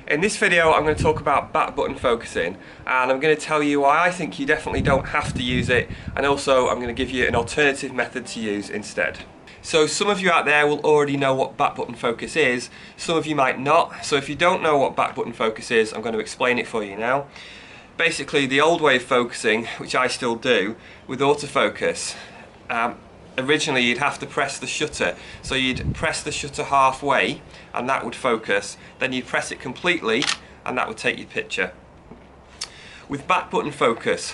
In this video I'm going to talk about back button focusing, and I'm going to tell you why I think you definitely don't have to use it, and also I'm going to give you an alternative method to use instead. So some of you out there will already know what back button focus is, some of you might not. So if you don't know what back button focus is, I'm going to explain it for you now. Basically, the old way of focusing, which I still do, with autofocus, originally you'd have to press the shutter. So you'd press the shutter halfway and that would focus, then you'd press it completely and that would take your picture. With back button focus,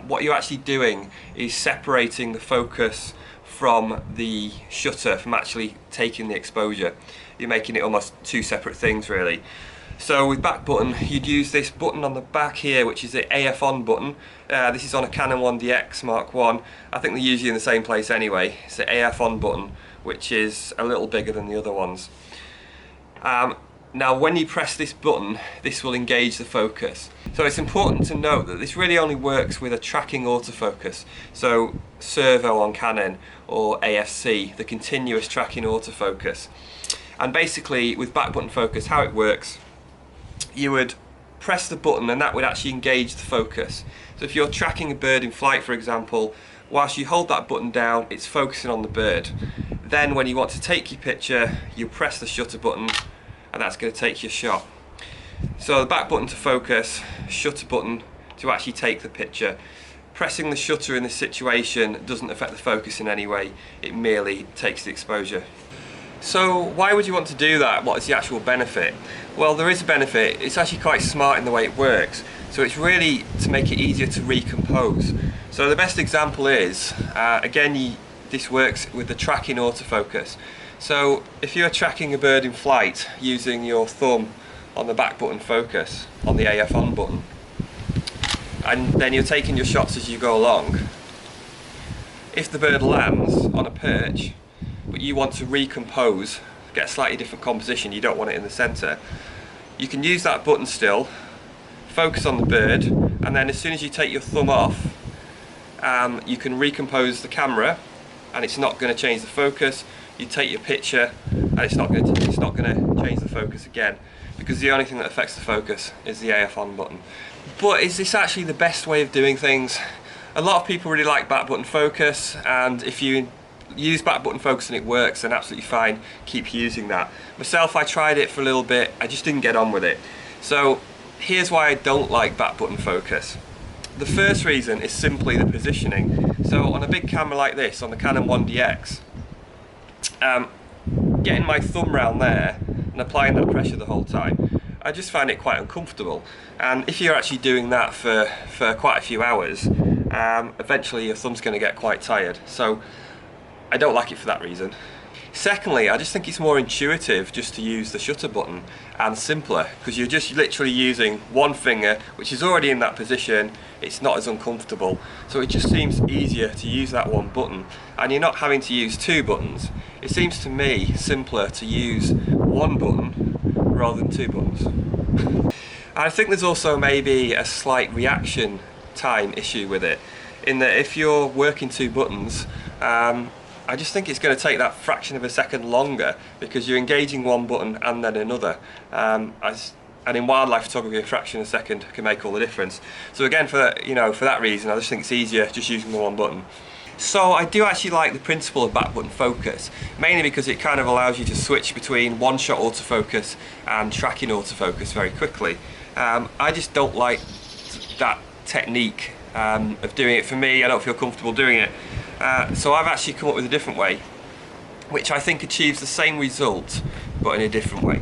what you're actually doing is separating the focus from the shutter, from actually taking the exposure. You're making it almost two separate things really. So with back button, you'd use this button on the back here, which is the AF on button. This is on a Canon 1DX Mark 1. I think they're usually in the same place anyway. It's the AF on button, which is a little bigger than the other ones. Now when you press this button, this will engage the focus. So it's important to note that this really only works with a tracking autofocus. So servo on Canon or AFC, the continuous tracking autofocus. And basically with back button focus, how it works, you would press the button and that would actually engage the focus. So if you're tracking a bird in flight, for example, whilst you hold that button down, it's focusing on the bird. Then when you want to take your picture, you press the shutter button and that's going to take your shot. So the back button to focus, shutter button to actually take the picture. Pressing the shutter in this situation doesn't affect the focus in any way, it merely takes the exposure. So why would you want to do that? What is the actual benefit? Well, there is a benefit. It's actually quite smart in the way it works. So it's really to make it easier to recompose. So the best example is, this works with the tracking autofocus. So if you're tracking a bird in flight using your thumb on the back button focus, on the AF on button, and then you're taking your shots as you go along, if the bird lands on a perch, but you want to recompose, get a slightly different composition, you don't want it in the centre, you can use that button still, focus on the bird, and then as soon as you take your thumb off, you can recompose the camera and it's not going to change the focus. You take your picture and it's not going to change the focus again, because the only thing that affects the focus is the AF on button. But is this actually the best way of doing things? A lot of people really like back button focus, and if you use back button focus and it works, then absolutely fine, keep using that. Myself, I tried it for a little bit, I just didn't get on with it. So here's why I don't like back button focus. The first reason is simply the positioning. So on a big camera like this, on the Canon 1DX, getting my thumb round there and applying that pressure the whole time, I just find it quite uncomfortable. And if you're actually doing that for quite a few hours, eventually your thumb's going to get quite tired. So I don't like it for that reason. Secondly, I just think it's more intuitive just to use the shutter button, and simpler, because you're just literally using one finger which is already in that position. It's not as uncomfortable, so it just seems easier to use that one button, and you're not having to use two buttons. It seems to me simpler to use one button rather than two buttons. And I think there's also maybe a slight reaction time issue with it, in that if you're working two buttons, I just think it's going to take that fraction of a second longer, because you're engaging one button and then another. And in wildlife photography, a fraction of a second can make all the difference. So again, for that reason, I just think it's easier just using the one button. So I do actually like the principle of back button focus, mainly because it kind of allows you to switch between one-shot autofocus and tracking autofocus very quickly. I just don't like that technique of doing it. For me, I don't feel comfortable doing it. So I've actually come up with a different way, which I think achieves the same result, but in a different way.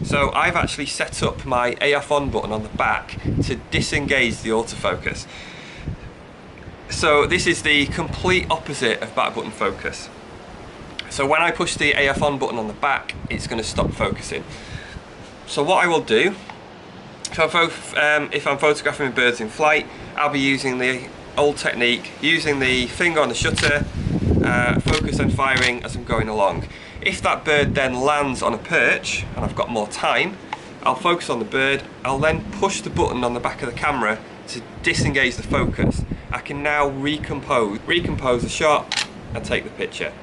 So I've actually set up my AF on button on the back to disengage the autofocus. So this is the complete opposite of back button focus. So when I push the AF on button on the back, it's going to stop focusing. So what I will do, if I'm photographing birds in flight, I'll be using the old technique, using the finger on the shutter, focus and firing as I'm going along. If that bird then lands on a perch and I've got more time, I'll focus on the bird, I'll then push the button on the back of the camera to disengage the focus. I can now recompose the shot and take the picture.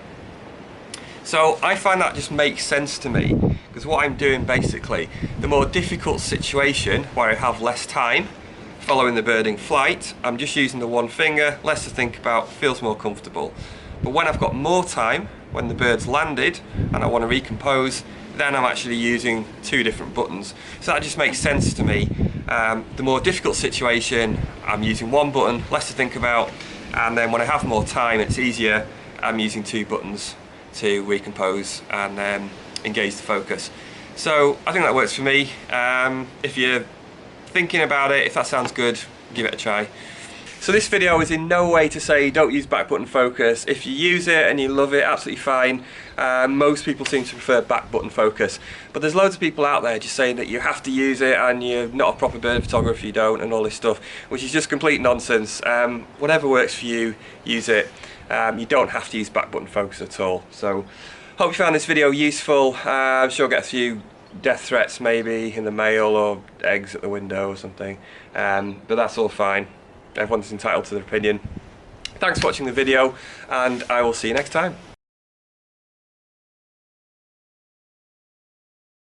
So I find that just makes sense to me, because what I'm doing basically, the more difficult situation where I have less time following the bird in flight, I'm just using the one finger, less to think about, feels more comfortable. But when I've got more time, when the bird's landed and I want to recompose, then I'm actually using two different buttons. So that just makes sense to me. The more difficult situation, I'm using one button, less to think about, and then when I have more time, it's easier, I'm using two buttons to recompose and engage the focus. So I think that works for me. If you're thinking about it, if that sounds good, give it a try. So this video is in no way to say don't use back button focus. If you use it and you love it, absolutely fine. Most people seem to prefer back button focus, but there's loads of people out there just saying that you have to use it and you're not a proper bird photographer if you don't, and all this stuff, which is just complete nonsense. Whatever works for you, use it. You don't have to use back button focus at all. So hope you found this video useful. I'm sure I'll get a few death threats maybe in the mail or eggs at the window or something, but that's all fine. Everyone's entitled to their opinion. Thanks for watching the video, and I will see you next time.